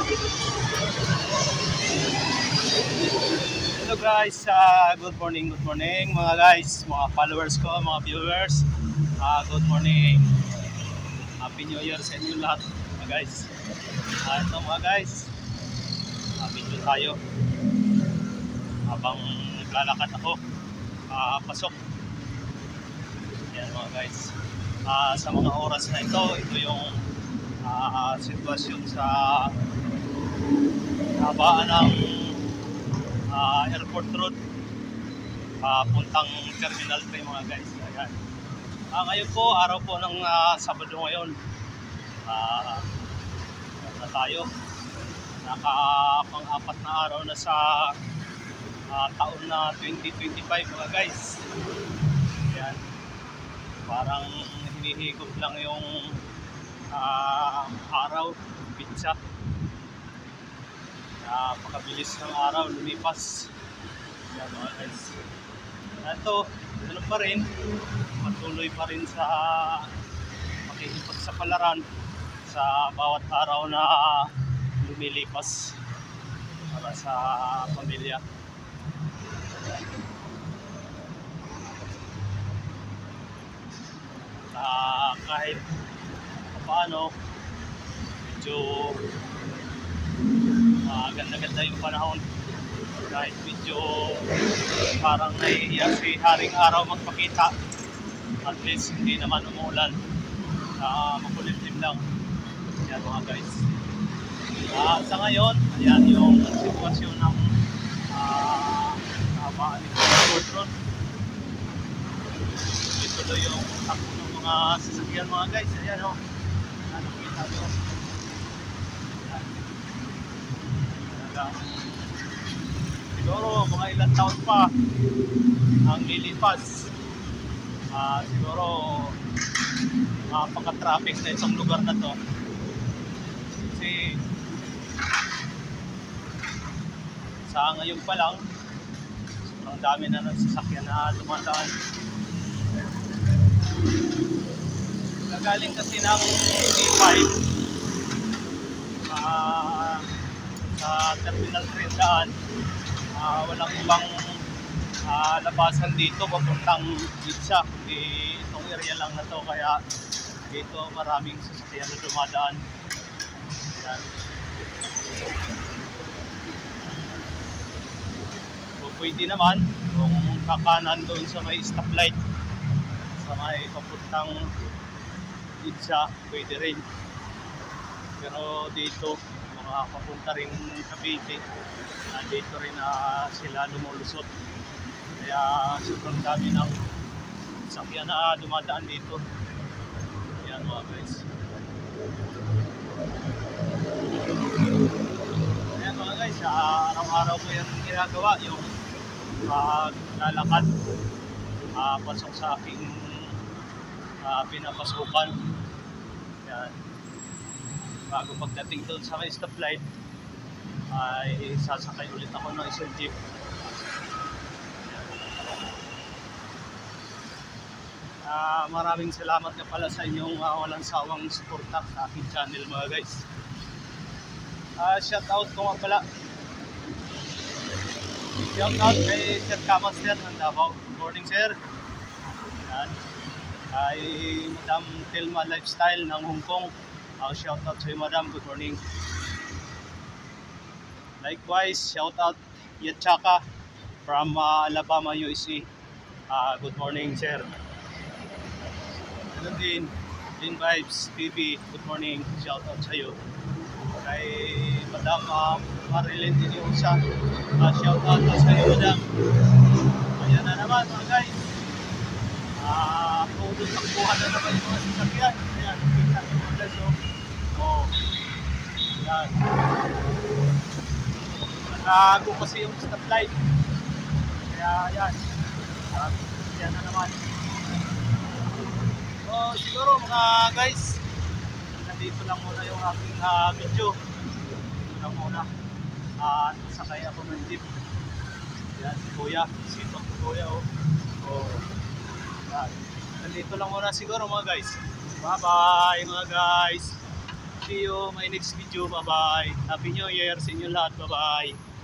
Hello guys, good morning mga guys, mga followers ko, mga viewers. Good morning. Happy New Year sa inyo lahat mga guys. Ito mga guys, video tayo habang naglalakad ako pasok. Yan mga guys. Sa mga oras na ito yung sitwasyon sa habaan ng airport road puntang Terminal 3 mga guys. Ayan. Ngayon po, araw po ng Sabado ngayon. Na tayo. Nakapang-apat na araw na sa taon na 2025 mga guys. Ayan. Parang hinihigop lang yung araw, pizza. Napakabilis ng araw, lumipas. Yan mga guys. Ito, ganun pa rin. Patuloy pa rin sa pakikipagsapalaran sa bawat araw na lumilipas para sa pamilya. Kahit paano, medyo ganda-ganda yung panahon. Kahit medyo parang naiiyak si Haring Araw magpakita, at least hindi naman umuulan, makulimlim lang. Yan mga guys. Sa ngayon, ayan yung sitwasyon ng habaan ng airport road. Ito yung takbo ng mga sasakyan mga guys. Ayan o, nakikita nyo. Siguro mga ilang taon pa ang lilipas. Siguro pagka-traffic na itong lugar na to. Kasi sa ngayon pa lang, sobrang dami na ng sasakyan na dumadaan. Nagaling kasi ng D5 sa Terminal 3 daan. Walang ibang labasan dito papuntang Gitsa. Itong area lang na to, kaya dito maraming sasakyan na dumadaan. Yan. So, pwede naman kung kakanan doon sa may stoplight sa may papuntang Gitsa, pwede rin. Pero dito papunta rin sa Cavite, dito rin sila lumulusot, kaya sobrang dami ng sakyan na dumadaan dito. Yan mga guys. Ayan mga guys, araw-araw ko yan ginagawa, yung lalakad pasok sa aking pinapasukan. Yan. Bago pagdating doon sa may stoplight ay sasakay ulit ako ng isang jeep. Maraming salamat na pala sa inyong walang sawang suporta sa aking channel mga guys. Shout out ko nga pala. Shout out kay Sir Kamaster ng Davao. Good morning sir. Yan. Kay Madam Telma Lifestyle ng Hong Kong. Shout out sa iyo madam, good morning. Likewise, shout out Yachaka from Alabama, USA. Good morning sir. Hello din, Din Vibes TV, good morning, shout out sa iyo. Kay Madam Marilyn Diniosa, shout out sa iyo madam. Ayan na naman mga guys. Pudot takbuhan na naman yung mga sasakyan. Ayan, kita nyo mga guys. Yan. Nagago kasi yung stoplight. Kaya yan. Yan na naman. So siguro mga guys, nandito lang muna yung aking video. Dito lang muna. Sakay ako ng jeep. Yan si Kuya. Sito si Kuya yan. Nandito lang muna siguro mga guys. Bye bye mga guys. See you my next video. Bye-bye. Happy New Year sa inyo lahat. Bye-bye.